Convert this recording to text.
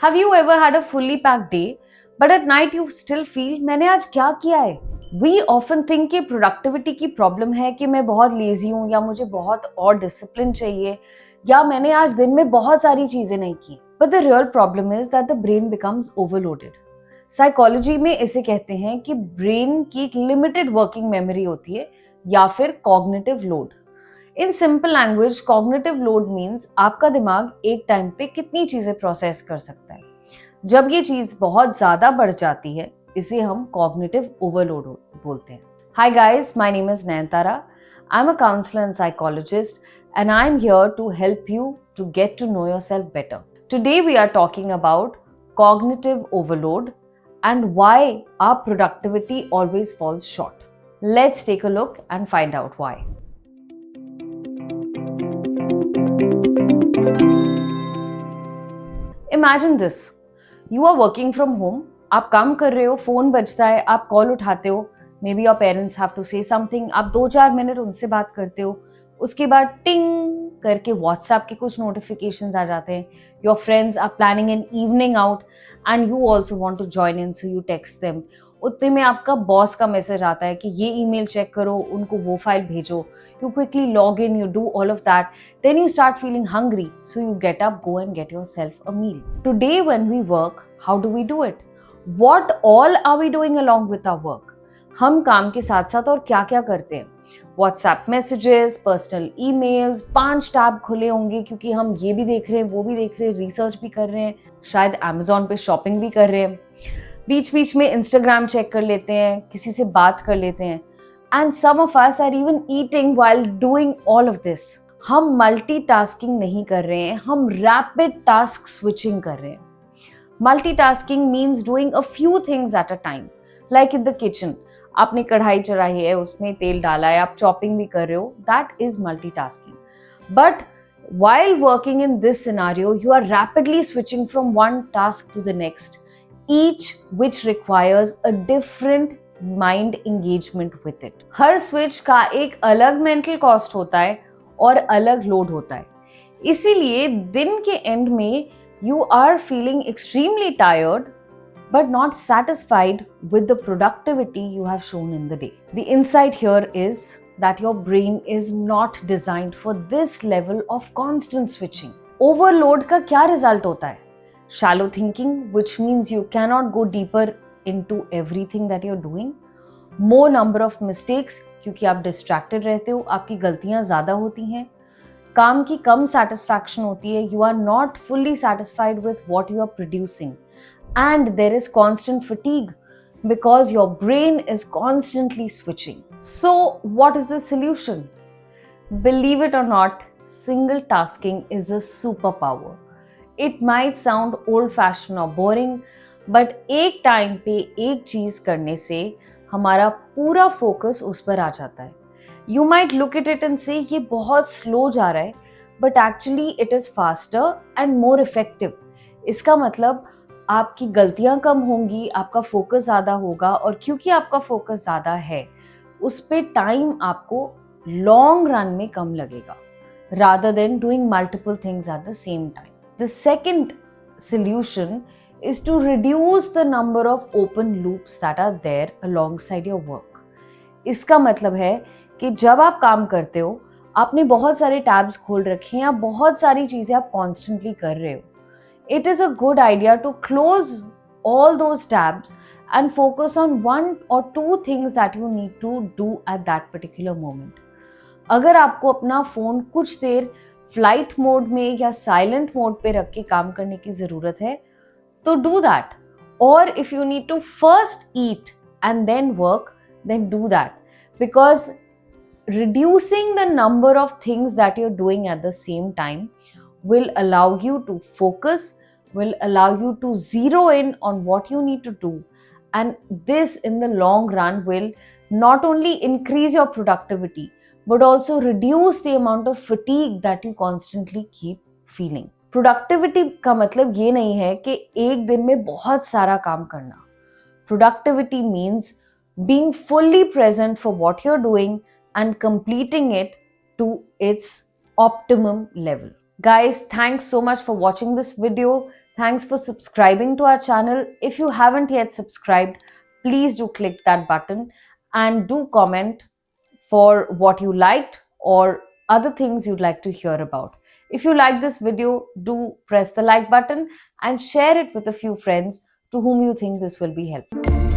Have you ever had a fully packed day, but at night you still feel मैंने आज क्या किया है? We often think कि प्रोडक्टिविटी की प्रॉब्लम है कि मैं बहुत लेजी हूँ या मुझे बहुत और डिसिप्लिन चाहिए या मैंने आज दिन में बहुत सारी चीजें नहीं की. But the real problem is that the brain becomes overloaded. Psychology में इसे कहते हैं कि ब्रेन की एक लिमिटेड वर्किंग मेमोरी होती है या फिर cognitive load. In simple language cognitive load means आपका दिमाग एक टाइम पे कितनी चीजें प्रोसेस कर सकता है. जब ये चीज बहुत ज्यादा बढ़ जाती है इसे हम कॉग्निटिव ओवरलोड बोलते हैं. Hi guys, my name is Nayanthara. I am a counsellor and psychologist and I am here to help you to get to know yourself better. Today we are talking about cognitive overload and why our productivity always falls short. Let's take a look and find out why. Imagine this. You are working from home. आप काम कर रहे हो, phone बजता है, आप call उठाते हो. Maybe your parents have to say something. आप 2-4 मिनट उनसे बात करते हो. उसके बाद टिंग करके व्हाट्सएप के कुछ नोटिफिकेशंस आ जाते हैं. Your friends are planning an evening out and you also want to join in, so you text them. उतने में आपका बॉस का मैसेज आता है कि ये ईमेल चेक करो, उनको वो फाइल भेजो. You quickly log in, you do all of that. Then you start feeling hungry, so you get up, go and get yourself a meal. Today when we work, how do we do it? What all are we doing along with our work? हम काम के साथ साथ और क्या क्या करते हैं? WhatsApp messages, personal emails, 5 tab खुले होंगे क्योंकि हम ये भी देख रहे हैं, वो भी देख रहे हैं, रिसर्च भी कर रहे हैं, शायद अमेजोन पे शॉपिंग भी कर रहे हैं, बीच बीच में इंस्टाग्राम चेक कर लेते हैं, किसी से बात कर लेते हैं. And some of us are even eating while doing all of this. हम मल्टीटास्किंग नहीं कर रहे हैं, हम रैपिड टास्क स्विचिंग कर रहे हैं. Multitasking means doing a few things at a time. Like in the kitchen, आपने कढ़ाई चढ़ाई है, उसमें तेल डाला है, आप चॉपिंग भी कर रहे हो, that is multitasking. But while working in this scenario, you are rapidly switching from one task to the next, each which requires a different mind engagement with it. Her switch का एक अलग mental cost होता है और अलग load होता है. इसीलिए दिन के एंड में you are feeling extremely tired but not satisfied with the productivity you have shown in the day. The insight here is that your brain is not designed for this level of constant switching. Overload का क्या result होता है? Shallow thinking, which means you cannot go deeper into everything that you're doing. More number of mistakes, क्योंकि आप distracted रहते हो, आपकी गलतियां ज़्यादा होती हैं. काम की कम satisfaction होती है. You are not fully satisfied with what you are producing. And there is constant fatigue because your brain is constantly switching. So, what is the solution? Believe it or not, single tasking is a superpower. It might sound old-fashioned or boring, but एक time पे एक चीज करने से हमारा पूरा focus उस पर आ जाता है. You might look at it and say ये बहुत स्लो जा रहा है, but actually it is faster and more effective. इसका मतलब आपकी गलतियां कम होंगी, आपका फोकस ज़्यादा होगा, और क्योंकि आपका फोकस ज़्यादा है उस पे टाइम आपको लॉन्ग रन में कम लगेगा rather than doing multiple things at the same time. The second solution is to reduce the number of open loops that are there alongside your work. इसका मतलब है कि जब आप काम करते हो आपने बहुत सारे टैब्स खोल रखे हैं या बहुत सारी चीज़ें आप कॉन्स्टेंटली कर रहे हो. It is a good idea to close all those tabs and focus on 1 or 2 things that you need to do at that particular moment. अगर आपको अपना फ़ोन कुछ देर फ्लाइट मोड में या साइलेंट मोड पे रख के काम करने की ज़रूरत है तो do that. Or if you need to first eat and then work, then do that. Because reducing the number of things that you're doing at the same time will allow you to focus, will allow you to zero in on what you need to do, and this in the long run will not only increase your productivity but also reduce the amount of fatigue that you constantly keep feeling. Productivity का मतलब ये नहीं है कि एक दिन में बहुत सारा काम करना. Productivity means being fully present for what you're doing and completing it to its optimum level. Guys, thanks so much for watching this video. Thanks for subscribing to our channel. If you haven't yet subscribed, please do click that button and do comment for what you liked or other things you'd like to hear about. If you like this video, do press the like button and share it with a few friends to whom you think this will be helpful.